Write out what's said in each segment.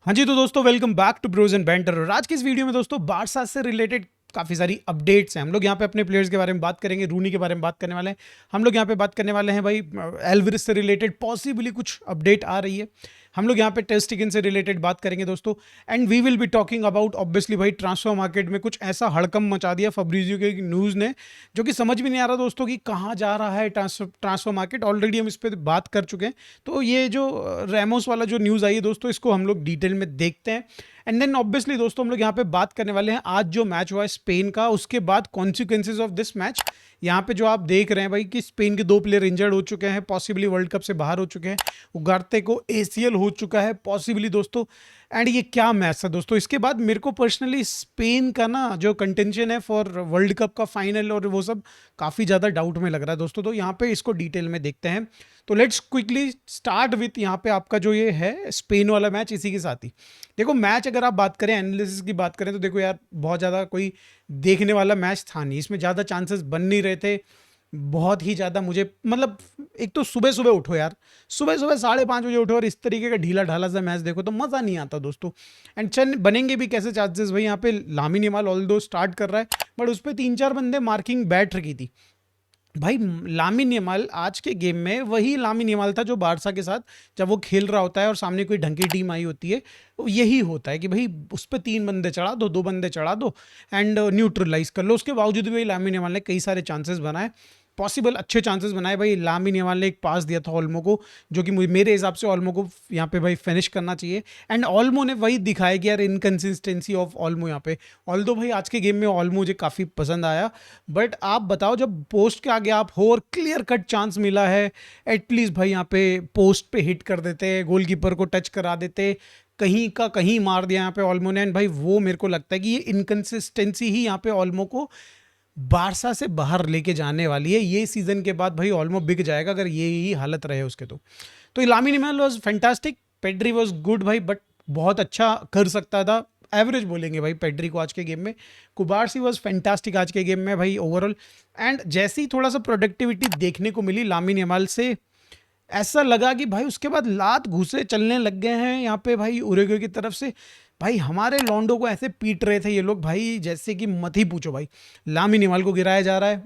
हाँ जी, तो दोस्तों welcome back to bros and banter. और आज की इस वीडियो में दोस्तों बारसा से रिलेटेड काफ़ी सारी अपडेट्स हैं। हम लोग यहाँ पे अपने प्लेयर्स के बारे में बात करेंगे, रूनी के बारे में बात करने वाले हैं। हम लोग यहाँ पे बात करने वाले हैं भाई एल्विस से रिलेटेड पॉसिबली कुछ अपडेट आ रही है। हम लोग यहाँ पे टेस्ट टिकन से रिलेटेड बात करेंगे दोस्तों। And we will be talking about obviously भाई ट्रांसफर मार्केट में कुछ ऐसा हड़कम मचा दिया फब्रिजियो के न्यूज़ ने, जो कि समझ में नहीं आ रहा दोस्तों कि कहाँ जा रहा है ट्रांसफर मार्केट। ऑलरेडी हम इस पर बात कर चुके हैं। तो ये जो रैमोस वाला जो न्यूज़ आई है दोस्तों, इसको हम लोग डिटेल में देखते हैं। एंड देन ऑब्वियसली दोस्तों हम लोग यहाँ पे बात करने वाले हैं आज जो मैच हुआ है स्पेन का, उसके बाद कॉन्सिक्वेंसेज ऑफ दिस मैच। यहाँ पे जो आप देख रहे हैं भाई कि स्पेन के 2 प्लेयर इंजर्ड हो चुके हैं, पॉसिबली वर्ल्ड कप से बाहर हो चुके हैं। उगार्ते को एसीएल हो चुका है पॉसिबली दोस्तों। एंड ये क्या मैच था दोस्तों। इसके बाद मेरे को पर्सनली स्पेन का ना जो कंटेंशन है फॉर वर्ल्ड कप का फाइनल और वो सब काफ़ी ज़्यादा डाउट में लग रहा है दोस्तों। तो यहाँ पे इसको डिटेल में देखते हैं। तो लेट्स क्विकली स्टार्ट विथ यहाँ पे आपका जो ये है स्पेन वाला मैच। इसी के साथ ही देखो मैच अगर आप बात करें, एनालिसिस की बात करें, तो देखो यार बहुत ज़्यादा कोई देखने वाला मैच था नहीं। इसमें ज़्यादा चांसेस बन नहीं रहे थे बहुत ही ज़्यादा। मुझे मतलब एक तो सुबह सुबह उठो यार, सुबह सुबह 5:30 बजे उठो और इस तरीके का ढीला ढाला सा मैच देखो तो मज़ा नहीं आता दोस्तों। एंड चल बनेंगे भी कैसे चांसेस भाई। यहाँ पे लामिन यमाल ऑल दो स्टार्ट कर रहा है, बट उस पर 3-4 बंदे मार्किंग बैठ रखी थी भाई। लामिन यमाल आज के गेम में वही लामिन यमाल था जो बारसा के साथ जब वो खेल रहा होता है और सामने कोई ढंग की टीम आई होती है, तो यही होता है कि भाई उस पर 3 बंदे चढ़ा दो, 2 बंदे चढ़ा दो एंड न्यूट्रलाइज कर लो। उसके बावजूद भी लामिन यमाल ने कई सारे चांसेस बनाए, पॉसिबल अच्छे चांसेस बनाए भाई। लामिन यमाल ने एक पास दिया था ऑल्मो को, जो कि मेरे हिसाब से ऑल्मो को यहाँ पे भाई फिनिश करना चाहिए। एंड ऑल्मो ने वही दिखाया कि यार इनकन्सिस्टेंसी ऑफ ऑल्मो यहाँ पे। ऑल्दो भाई आज के गेम में ऑल्मो मुझे काफ़ी पसंद आया, बट आप बताओ जब पोस्ट के आगे आप हो और क्लियर कट चांस मिला है, एटलीस्ट भाई यहाँ पे पोस्ट पे हिट कर देते, गोलकीपर को टच करा देते, कहीं का कहीं मार दिया यहाँ पे ऑल्मो ने। एंड भाई वो मेरे को लगता है कि ये इनकन्सिस्टेंसी ही यहाँ पे ऑल्मो को बारसा से बाहर लेके जाने वाली है। ये सीजन के बाद भाई ऑलमो बिक जाएगा अगर ये ही हालत रहे उसके। तो Lamine Yamal was fantastic, Pedri was good भाई, बट बहुत अच्छा कर सकता था। एवरेज बोलेंगे भाई पेड्री को आज के गेम में। कुबारसी वाज फैंटास्टिक आज के गेम में भाई ओवरऑल। एंड जैसे ही थोड़ा सा प्रोडक्टिविटी देखने को मिली लामिन यमाल से, ऐसा लगा कि भाई उसके बाद लात घुसे चलने लग गए हैं यहाँ पे भाई उरुग्वे की तरफ से। भाई हमारे लॉन्डो को ऐसे पीट रहे थे ये लोग भाई जैसे कि मत ही पूछो भाई। लामिन यमाल को गिराया जा रहा है,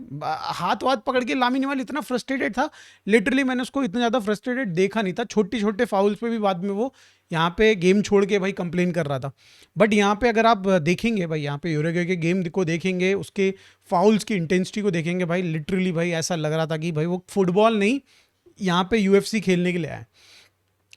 हाथ वाथ पकड़ के। लामिन यमाल इतना फ्रस्ट्रेटेड था, लिटरली मैंने उसको इतना ज़्यादा फ्रस्ट्रेटेड देखा नहीं था। छोटे छोटे फाउल्स पे भी बाद में वो यहाँ पे गेम छोड़ के भाई कंप्लेन कर रहा था। बट यहाँ पे अगर आप देखेंगे भाई, यहाँ पे उरुग्वे के गेम को देखेंगे, उसके फाउल्स की इंटेंसिटी को देखेंगे भाई, लिटरली भाई ऐसा लग रहा था कि भाई वो फुटबॉल नहीं यहाँ पे यूएफसी खेलने के लिए आए।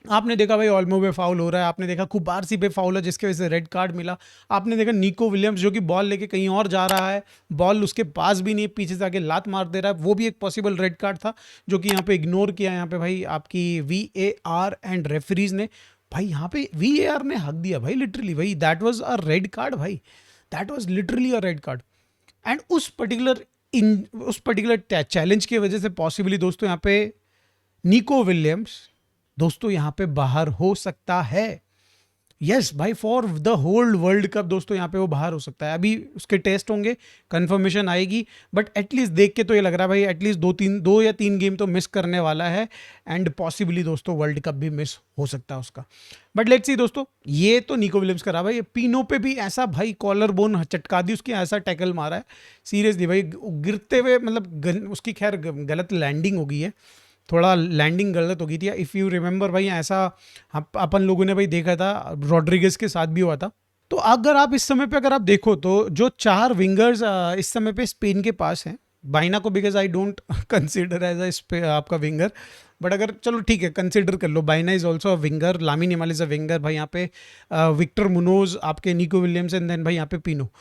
आपने देखा भाई ऑल्मो पे फाउल हो रहा है, आपने देखा कुबारसी पे फाउल है जिसकी वजह से रेड कार्ड मिला, आपने देखा निको विलियम्स जो कि बॉल लेके कहीं और जा रहा है, बॉल उसके पास भी नहीं, पीछे से आके लात मार दे रहा है, वो भी एक पॉसिबल रेड कार्ड था जो कि यहाँ पे इग्नोर किया यहाँ पे भाई आपकी VAR एंड रेफरीज ने। भाई यहाँ पे VAR ने हक दिया भाई लिटरली भाई, that was a red card भाई, that was literally a red card. And उस पर्टिकुलर चैलेंज की वजह से पॉसिबली दोस्तों यहाँ पे निको विलियम्स दोस्तों यहाँ पे बाहर हो सकता है। यस भाई, for the whole world cup दोस्तों यहाँ पे वो बाहर हो सकता है। अभी उसके टेस्ट होंगे, कंफर्मेशन आएगी, बट एटलीस्ट देख के तो ये लग रहा है भाई एटलीस्ट 2 या 3 गेम तो मिस करने वाला है। एंड पॉसिबली दोस्तों वर्ल्ड कप भी मिस हो सकता है उसका। बट लेट्स सी दोस्तों, ये तो निको विलियम्स करा भाई। पीनो पे भी ऐसा भाई कॉलर बोन चटका दी उसकी, ऐसा टैकल मारा है सीरियसली भाई गिरते हुए, मतलब उसकी खैर गलत लैंडिंग हो गई है, थोड़ा लैंडिंग गलत हो गई थी। इफ़ यू रिमेंबर भाई ऐसा अपन लोगों ने भाई देखा था, रॉड्रिगेज के साथ भी हुआ था। तो अगर आप इस समय पे अगर आप देखो तो जो 4 विंगर्स इस समय पे स्पेन के पास हैं, बाइना को because I don't consider as आपका विंगर, बट अगर चलो ठीक है कंसिडर कर लो, Baena is also a winger, Lamine Yamal is a winger भाई यहाँ पे, विक्टर मुनोज आपके, निको विलियम्स एंड देन भाई यहाँ पे पीनो।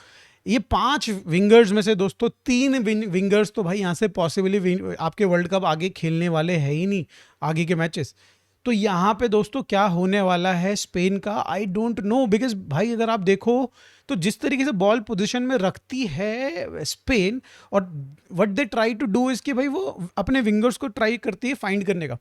ये 5 विंगर्स में से दोस्तों 3 विंगर्स तो भाई यहाँ से पॉसिबली आपके वर्ल्ड कप आगे खेलने वाले हैं ही नहीं आगे के मैचेस। तो यहाँ पे दोस्तों क्या होने वाला है स्पेन का, आई डोंट नो। बिकॉज भाई अगर आप देखो तो जिस तरीके से बॉल पोजीशन में रखती है स्पेन, और what they try to do is कि भाई वो अपने विंगर्स को ट्राई करती है फाइंड करने का।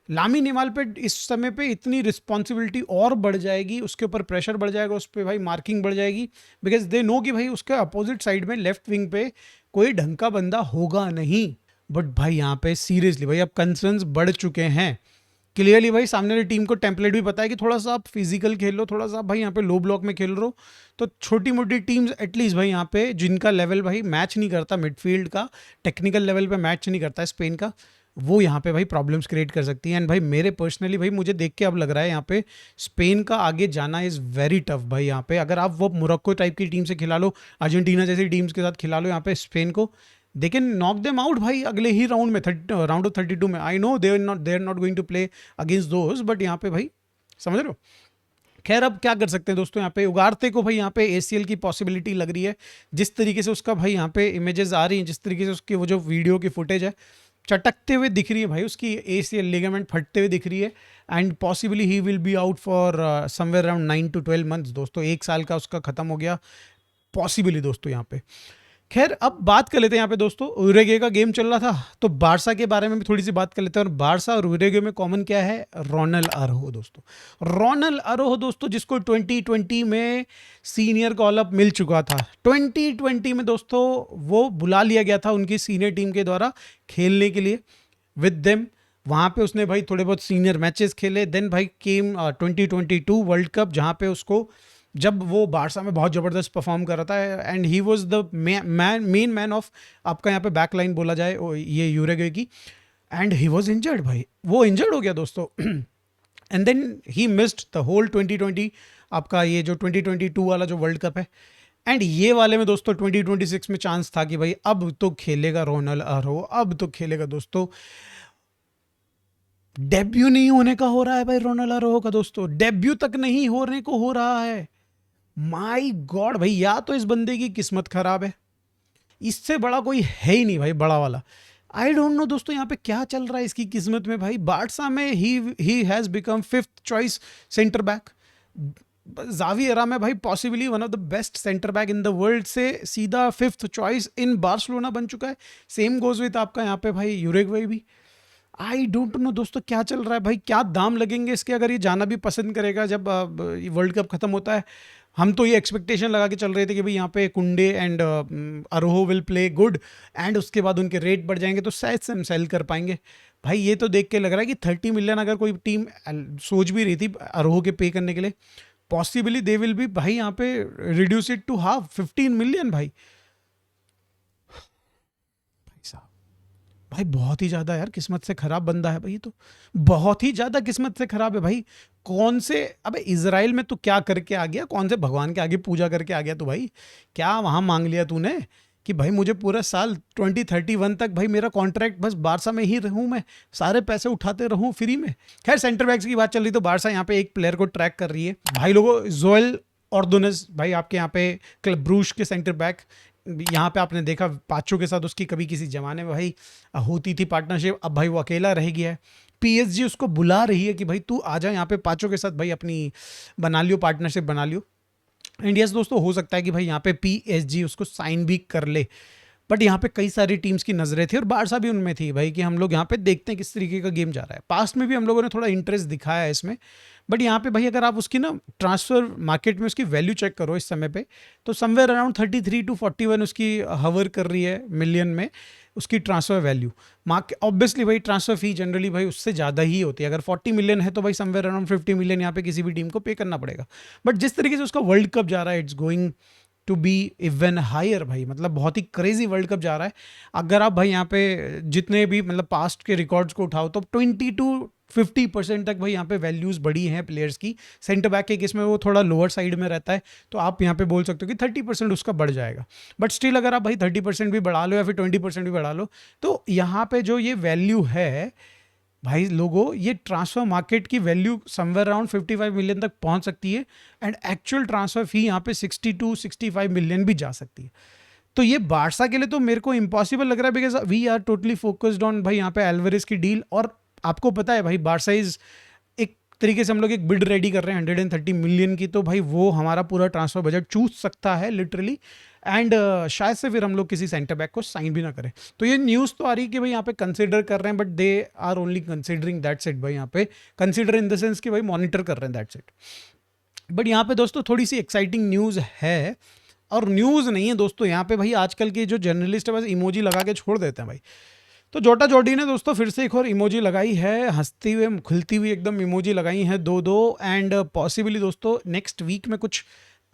लामिन यमाल पे इस समय पे इतनी रिस्पॉन्सिबिलिटी और बढ़ जाएगी, उसके ऊपर प्रेशर बढ़ जाएगा, उस पर भाई मार्किंग बढ़ जाएगी, बिकॉज दे नो कि भाई उसके अपोजिट साइड में लेफ्ट विंग पे कोई ढंग का बंदा होगा नहीं। बट भाई यहाँ पे सीरियसली भाई अब कंसर्न्स बढ़ चुके हैं। क्लियरली भाई सामने वाली टीम को टेम्पलेट भी पता है कि थोड़ा सा आप फिजिकल खेल लो, थोड़ा सा आप भाई यहाँ पे लो ब्लॉक में खेल रहे हो, तो छोटी मोटी टीम्स एटलीस्ट भाई यहाँ पे जिनका लेवल भाई मैच नहीं करता, मिडफील्ड का टेक्निकल लेवल पे मैच नहीं करता है स्पेन का, वो यहाँ पे भाई प्रॉब्लम्स क्रिएट कर सकती हैं। एंड भाई मेरे पर्सनली भाई मुझे देख के अब लग रहा है यहाँ पे स्पेन का आगे जाना इज़ वेरी टफ भाई। यहाँ पे अगर आप वो मोरक्को टाइप की टीम से खिला लो, अर्जेंटीना जैसी टीम्स के साथ खिला लो यहाँ पे स्पेन को, they can knock them out भाई अगले ही राउंड में, राउंड ऑफ 32 में। I know they are not going to play against those, but यहाँ पे भाई समझ रहे हो। खैर अब क्या कर सकते हैं दोस्तों, यहाँ पे उगारते को भाई यहाँ पे ACL की पॉसिबिलिटी लग रही है, जिस तरीके से उसका भाई यहाँ पे इमेजेस आ रही हैं, जिस तरीके से उसकी वो जो वीडियो की फुटेज है चटकते हुए दिख रही है भाई, उसकी ACL लिगामेंट फटते हुए दिख रही है, and possibly he will be out for somewhere around 9 to 12 months दोस्तों। 1 साल का उसका खत्म हो गया पॉसिबली दोस्तों यहाँ पे। खैर अब बात कर लेते हैं यहाँ पे दोस्तों, उरुग्वे का गेम चल रहा था तो बारसा के बारे में भी थोड़ी सी बात कर लेते हैं। और बारसा और उरुग्वे में कॉमन क्या है, रोनाल्ड अरोहो दोस्तों। रोनाल्ड अरोहो दोस्तों जिसको 2020 में सीनियर कॉल अप मिल चुका था, 2020 में दोस्तों वो बुला लिया गया था उनकी सीनियर टीम के द्वारा खेलने के लिए विद देम। वहाँ पे उसने भाई थोड़े बहुत सीनियर मैचेस खेले। देन भाई केम 2022 वर्ल्ड कप, जहाँ पे उसको जब वो बारसा में बहुत ज़बरदस्त परफॉर्म कर रहा था, and he was the main man of आपका यहाँ पे बैक लाइन बोला जाए ये यूरुग्वे की, एंड ही वाज इंजर्ड भाई, वो इंजर्ड हो गया दोस्तों। And then he missed the whole 2020 आपका ये जो 2022 वाला जो वर्ल्ड कप है, एंड ये वाले में दोस्तों 2026 में चांस था कि भाई अब तो खेलेगा रोनाल्ड अरोहो, अब तो खेलेगा दोस्तों। डेब्यू नहीं होने का हो रहा है भाई रोनाल्ड अरोहो का दोस्तों, डेब्यू तक नहीं होने को हो रहा है। माई गॉड भाई, या तो इस बंदे की किस्मत खराब है, इससे बड़ा कोई है ही नहीं भाई बड़ा वाला। आई डोंट नो दोस्तों यहाँ पे क्या चल रहा है इसकी किस्मत में भाई। बारसा में he has become 5th choice centre back, Xavi era में भाई possibly one of the best centre back in the world से सीधा 5th चॉइस इन बार्सिलोना बन चुका है। सेम गोज विथ आपका यहाँ पे भाई यूरुग्वे भी। आई डोंट नो दोस्तों क्या चल रहा है भाई, क्या दाम लगेंगे इसके अगर ये जाना भी पसंद करेगा जब वर्ल्ड कप खत्म होता है। हम तो ये एक्सपेक्टेशन लगा के चल रहे थे कि भाई यहाँ पे Kounde and Araujo will play good, and उसके बाद उनके रेट बढ़ जाएंगे तो शायद से हम सेल कर पाएंगे। भाई ये तो देख के लग रहा है कि 30 मिलियन अगर कोई टीम सोच भी रही थी अरोहो के पे करने के लिए, पॉसिबली दे विल बी भाई यहाँ पे reduce it to half, 15 million भाई साहब। भाई बहुत ही ज़्यादा यार किस्मत से ख़राब बंदा है भाई, ये तो बहुत ही ज़्यादा किस्मत से ख़राब है भाई। कौन से अबे इजराइल में तू क्या करके आ गया, कौन से भगवान के आगे पूजा करके आ गया तू भाई, क्या वहाँ मांग लिया तूने कि भाई मुझे पूरा साल 2031 तक भाई मेरा कॉन्ट्रैक्ट बस बारसा में ही रहूँ, मैं सारे पैसे उठाते रहूँ फ्री में। खैर सेंटर बैक्स की बात चल रही तो बारसा यहाँ पे एक प्लेयर को ट्रैक कर रही है भाई लोगों, जोएल ऑर्दोनेस भाई आपके यहाँ पे क्लब ब्रूज के सेंटर बैक। यहाँ पे आपने देखा पाचो के साथ उसकी कभी किसी जमाने में भाई होती थी पार्टनरशिप, अब भाई वो अकेला रह गया है। PSG उसको बुला रही है कि भाई तू आ जा यहाँ पे पाचो के साथ भाई अपनी बना लियो पार्टनरशिप बना लियो। इंडिया दोस्तों हो सकता है कि भाई यहाँ पे PSG उसको साइन भी कर ले, बट यहाँ पे कई सारी टीम्स की नज़रें थी और बारसा भी उनमें थी भाई कि हम लोग यहाँ पे देखते हैं किस तरीके का गेम जा रहा है। पास्ट में भी हम लोगों ने थोड़ा इंटरेस्ट दिखाया है इसमें, बट यहाँ पे भाई अगर आप उसकी ना ट्रांसफ़र मार्केट में उसकी वैल्यू चेक करो इस समय पे तो समवेयर अराउंड 33 to 41 उसकी हवर कर रही है मिलियन में उसकी ट्रांसफ़र वैल्यू। मार्केट ऑब्वियसली भाई ट्रांसफ़र फी जनरली भाई उससे ज़्यादा ही होती है, अगर 40 मिलियन है तो भाई समवेयर अराउंड 50 मिलियन यहाँ पे किसी भी टीम को पे करना पड़ेगा। बट जिस तरीके से उसका वर्ल्ड कप जा रहा है it's going to be even higher भाई, मतलब बहुत ही क्रेजी वर्ल्ड कप जा रहा है। अगर आप भाई यहाँ पे जितने भी मतलब पास्ट के रिकॉर्ड्स को उठाओ तो 20 to 50% तक भाई यहाँ पे वैल्यूज़ बढ़ी हैं प्लेयर्स की। सेंटर बैक के केस में वो थोड़ा लोअर साइड में रहता है तो आप यहाँ पे बोल सकते हो कि 30% उसका बढ़ जाएगा, बट स्टिल अगर आप भाई 30% भी बढ़ा लो या फिर 20% भी बढ़ा लो तो यहाँ पे जो ये वैल्यू है भाई लोगों, ये ट्रांसफ़र मार्केट की वैल्यू समवेयर अराउंड 55 मिलियन तक पहुंच सकती है, एंड एक्चुअल ट्रांसफ़र फी यहाँ पे 60 to 65 मिलियन भी जा सकती है। तो ये बारसा के लिए तो मेरे को इम्पॉसिबल लग रहा है because we are totally focused on भाई यहाँ पे एल्वारेज की डील। और आपको पता है भाई बारसा इज एक तरीके से हम लोग एक बिड रेडी कर रहे हैं 130 मिलियन की, तो भाई वो हमारा पूरा ट्रांसफ़र बजट चूस सकता है लिटरली, एंड शायद से फिर हम लोग किसी सेंटर बैक को साइन भी ना करें। तो ये न्यूज़ तो आ रही है कि भाई यहाँ पे कंसिडर कर रहे हैं, but they are only considering that's it भाई, यहाँ पे कंसिडर इन द सेंस कि भाई मॉनिटर कर रहे हैं दैट्स इट। बट यहाँ पे दोस्तों थोड़ी सी एक्साइटिंग न्यूज़ है, और न्यूज़ नहीं है दोस्तों यहाँ पे भाई आजकल के जो जर्नलिस्ट है बस इमोजी लगा के छोड़ देते हैं भाई। तो जोटा जोडी ने दोस्तों फिर से एक और इमोजी लगाई है, हंसती हुए खुलती हुई एकदम इमोजी लगाई है 2-2 एंड पॉसिबली दोस्तों नेक्स्ट वीक में कुछ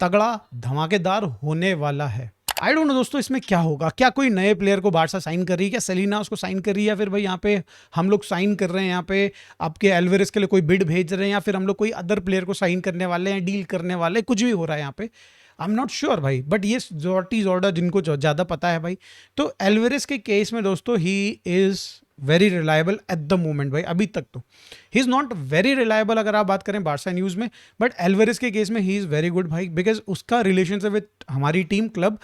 तगड़ा धमाकेदार होने वाला है। आई डोंट नो दोस्तों इसमें क्या होगा, क्या कोई नए प्लेयर को बारसा साइन कर रही है, क्या सेलिना उसको साइन कर रही है, या फिर भाई यहाँ पे हम लोग साइन कर रहे हैं, यहाँ पे आपके एल्वेरेस के लिए कोई बिड भेज रहे हैं, या फिर हम लोग कोई अदर प्लेयर को साइन करने वाले हैं, डील करने वाले, कुछ भी हो रहा है यहाँ पे, आई एम नॉट श्योर भाई, बट ये जॉटी जॉर्डा जिनको ज़्यादा पता है भाई। तो एल्वेरेस के केस में दोस्तों he is very reliable at the moment भाई, अभी तक तो he is not very reliable अगर आप बात करें बारसा न्यूज़ में, बट एल्वेरेस के केस में ही इज़ वेरी गुड भाई, बिकॉज उसका रिलेशनशिप विद हमारी टीम क्लब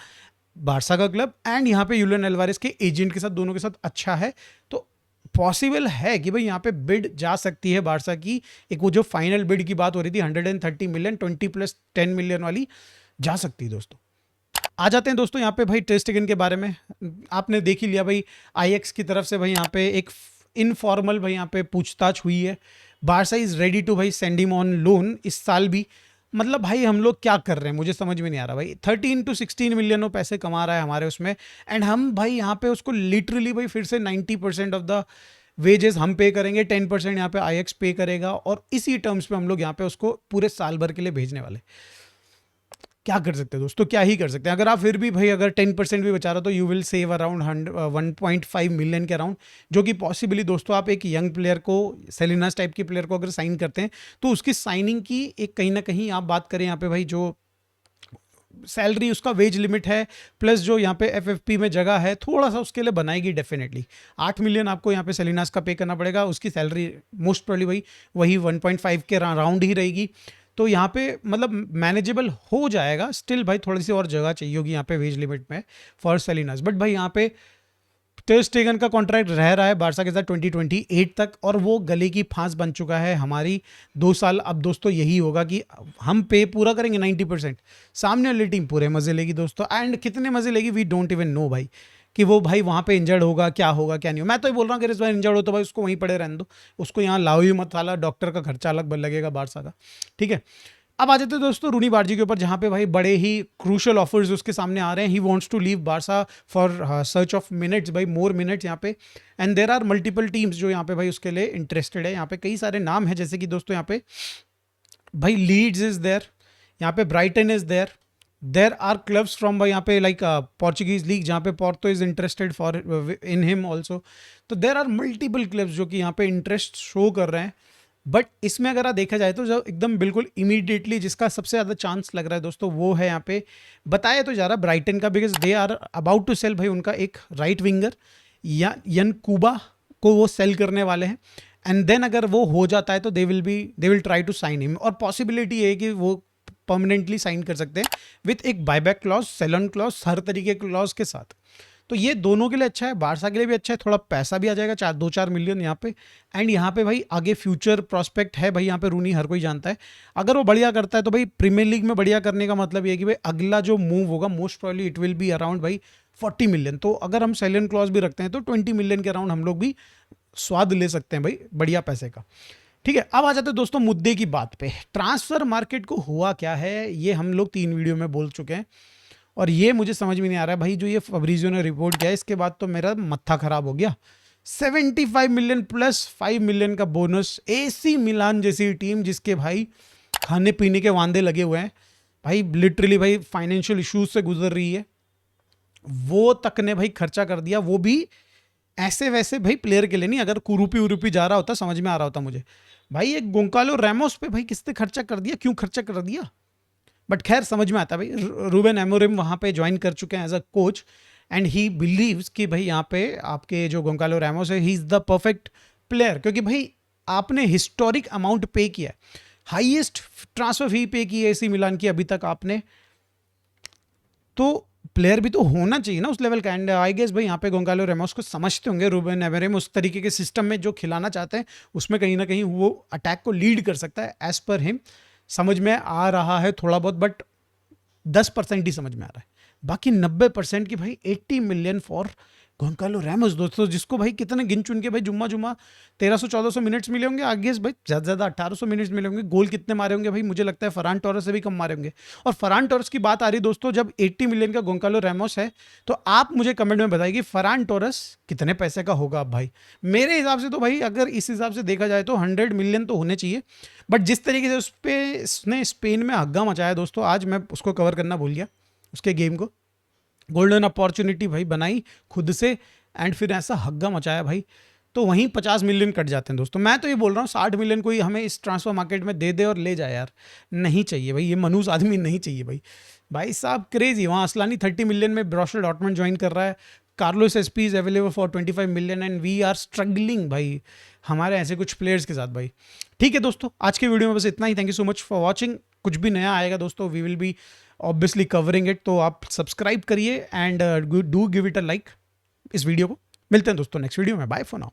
बारसा का क्लब एंड यहाँ पे यूलियन एल्वारेस के एजेंट के साथ, दोनों के साथ अच्छा है। तो पॉसिबल है कि भाई यहाँ पे बिड जा सकती है बारसा की, एक वो जो फाइनल बिड की बात हो रही थी 130 मिलियन 20 + 10 मिलियन वाली, जा सकती है दोस्तों। आ जाते हैं दोस्तों यहाँ पे भाई टर स्टेगन के बारे में, आपने देख ही लिया भाई आईएक्स की तरफ से भाई यहाँ पे एक इनफॉर्मल भाई यहाँ पे पूछताछ हुई है, बारसा इज रेडी टू भाई सेंड हिम ऑन लोन इस साल भी। मतलब भाई हम लोग क्या कर रहे हैं, मुझे समझ में नहीं आ रहा भाई, 13 to 16 मिलियन वो पैसे कमा रहा है हमारे उसमें, एंड हम भाई यहाँ पे उसको लिटरली भाई फिर से 90% ऑफ द वेजेस हम पे करेंगे, 10% यहाँ पे आईएक्स पे करेगा, और इसी टर्म्स पे हम लोग यहाँ पे उसको पूरे साल भर के लिए भेजने वाले। क्या कर सकते हैं दोस्तों, क्या ही कर सकते हैं। अगर आप फिर भी भाई अगर 10% भी बचा रहे हो तो you will save around 1.5 million के अराउंड, जो कि पॉसिबली दोस्तों आप एक यंग प्लेयर को, सेलिनास टाइप के प्लेयर को अगर साइन करते हैं तो उसकी साइनिंग की एक कहीं ना कहीं आप बात करें यहाँ पे भाई जो सैलरी उसका वेज लिमिट है, प्लस जो यहाँ पे एफएफपी में जगह है थोड़ा सा उसके लिए बनाएगी डेफिनेटली। 8 मिलियन आपको यहाँ पे सेलिनास का पे करना पड़ेगा, उसकी सैलरी मोस्ट प्रोबेबली वही 1.5 के राउंड ही रहेगी, तो यहाँ पे मतलब मैनेजेबल हो जाएगा। स्टिल भाई थोड़ी सी और जगह चाहिए होगी यहाँ पे वेज लिमिट में फॉर सेलिनास, बट भाई यहाँ पे टर स्टेगन का कॉन्ट्रैक्ट रह रहा है बारसा के साथ 2028 तक, और वो गले की फांस बन चुका है हमारी 2 साल। अब दोस्तों यही होगा कि हम पे पूरा करेंगे 90%, सामने वाली टीम पूरे मजे लेगी दोस्तों, एंड कितने मजे लेगी वी डोंट इवन नो भाई, कि वो भाई वहाँ पे इंजर्ड होगा क्या होगा क्या नहीं हो। मैं तो ये बोल रहा हूँ कि इस बार इंजर्ड हो तो भाई उसको वहीं पड़े रहने दो, उसको यहाँ लाओ ही मत, साला डॉक्टर का खर्चा अलग लगेगा बारसा का, ठीक है। अब आ जाते हैं दोस्तों रूनी बार्जी के ऊपर, जहाँ पे भाई बड़े ही क्रूशल ऑफर्स उसके सामने आ रहे हैं। He wants to leave Barca for search of minutes, भाई मोर मिनट्स यहाँ पे, and there are multiple teams जो यहाँ पे भाई उसके लिए इंटरेस्टेड है। यहाँ पे कई सारे नाम है, जैसे कि दोस्तों यहाँ पे भाई लीड्स इज देयर, यहाँ पे Brighton is there, there are clubs from भाई यहाँ पे लाइक पोर्चुगीज लीग जहाँ पे Porto is interested for in him also. तो देर आर मल्टीपल क्लब्स जो कि यहाँ पे इंटरेस्ट शो कर रहे हैं, बट इसमें अगर आप देखा जाए तो जो एकदम बिल्कुल इमीडिएटली जिसका सबसे ज़्यादा चांस लग रहा है दोस्तों वो है यहाँ पे बताया तो जा रहा ब्राइटन का, because they are about to sell भाई उनका एक राइट विंगर या यन कुबा को वो सेल करने वाले हैं, एंड देन अगर वो हो जाता है तो they will try to sign him, और पॉसिबिलिटी है कि वो परमानेंटली साइन कर सकते हैं विथ एक बायबैक क्लॉज, सेलन क्लॉज, हर तरीके के क्लॉज के साथ। तो ये दोनों के लिए अच्छा है, बारसा के लिए भी अच्छा है, थोड़ा पैसा भी आ जाएगा 2-4 मिलियन यहाँ पे, एंड यहाँ पे भाई आगे फ्यूचर प्रोस्पेक्ट है भाई यहाँ पे रूनी हर कोई जानता है। अगर वो बढ़िया करता है तो भाई प्रीमियर लीग में बढ़िया करने का मतलब ये है कि भाई अगला जो मूव होगा most probably it will be around भाई 40 मिलियन। तो अगर हम सेलियन क्लॉज भी रखते हैं तो 20 मिलियन के अराउंड हम लोग भी स्वाद ले सकते हैं भाई बढ़िया पैसे का, ठीक है। अब आ जाते हैं दोस्तों मुद्दे की बात पे, ट्रांसफर मार्केट को हुआ क्या है ये हम लोग 3 वीडियो में बोल चुके हैं, और ये मुझे समझ में नहीं आ रहा है भाई, जो ये फब्रिजियो ने रिपोर्ट किया इसके बाद तो मेरा मत्था खराब हो गया। 75 मिलियन प्लस 5 मिलियन का बोनस, एसी मिलान जैसी टीम जिसके भाई खाने पीने के वांदे लगे हुए हैं भाई, लिटरली भाई फाइनेंशियल इश्यूज से गुजर रही है, वो तक ने भाई खर्चा कर दिया, वो भी ऐसे वैसे भाई प्लेयर के लिए नहीं, अगर कुरूपी उरूपी जा रहा होता समझ में आ रहा होता मुझे भाई, एक गोंकालो रैमोस पे भाई किसने खर्चा कर दिया, क्यों खर्चा कर दिया, बट खैर समझ में आता है भाई। रूबेन एमोरिम वहाँ पे ज्वाइन कर चुके हैं as a coach, and he believes कि भाई यहाँ पे आपके जो गोंकालो रैमोस है he is the perfect player, क्योंकि भाई आपने हिस्टोरिक अमाउंट पे किया है, हाईएस्ट ट्रांसफर फी पे की है एसी मिलान की अभी तक आपने, तो प्लेयर भी तो होना चाहिए ना उस लेवल का। एंड आई गेस भाई यहाँ पे गोंकालो रैमोस को समझते होंगे रूबेन एमोरिम, उस तरीके के सिस्टम में जो खिलाना चाहते हैं उसमें कहीं ना कहीं वो अटैक को लीड कर सकता है, एज पर हिम समझ में आ रहा है थोड़ा बहुत, बट 10% ही समझ में आ रहा है, बाकी 90% की भाई 80 मिलियन फॉर गोंकालो रैमोस दोस्तों, जिसको भाई कितने गिन चुन के भाई जुम्मा जुम्मा 1300-1400 मिनट्स मिले होंगे, आगे भाई ज़्यादा ज़्यादा 1800 मिनट्स मिले होंगे। गोल कितने मारे होंगे भाई, मुझे लगता है फरहान टोरेस से भी कम मारे होंगे। और फरहान टोरेस की बात आ रही दोस्तों, जब 80 मिलियन का गोंकालो रैमोस है, तो आप मुझे कमेंट में बताइए कि फरहान टोरेस कितने पैसे का होगा। अब भाई मेरे हिसाब से तो भाई, अगर इस हिसाब से देखा जाए तो 100 मिलियन तो होने चाहिए। बट जिस तरीके से उसने स्पेन में हग्गा मचाया दोस्तों, आज मैं उसको कवर करना भूल गया, उसके गेम को। गोल्डन अपॉर्चुनिटी भाई बनाई खुद से, एंड फिर ऐसा हग्गा मचाया भाई, तो वहीं 50 मिलियन कट जाते हैं दोस्तों। मैं तो ये बोल रहा हूँ 60 मिलियन कोई हमें इस ट्रांसफर मार्केट में दे दे और ले जाए यार, नहीं चाहिए भाई, ये मनूस आदमी नहीं चाहिए भाई। भाई साहब क्रेजी, वहाँ असलानी 30 मिलियन में ब्रोशल डॉटमेंट ज्वाइन कर रहा है। Carlos Espi is available for 25 million and we are struggling भाई, हमारे ऐसे कुछ प्लेयर्स के साथ भाई। ठीक है दोस्तों, आज के वीडियो में बस इतना ही। Thank you so much for watching. कुछ भी नया आएगा दोस्तों, we will be obviously covering it, तो आप सब्सक्राइब करिए and do give it a like इस वीडियो को। मिलते हैं दोस्तों नेक्स्ट वीडियो में, बाय फॉर नाउ।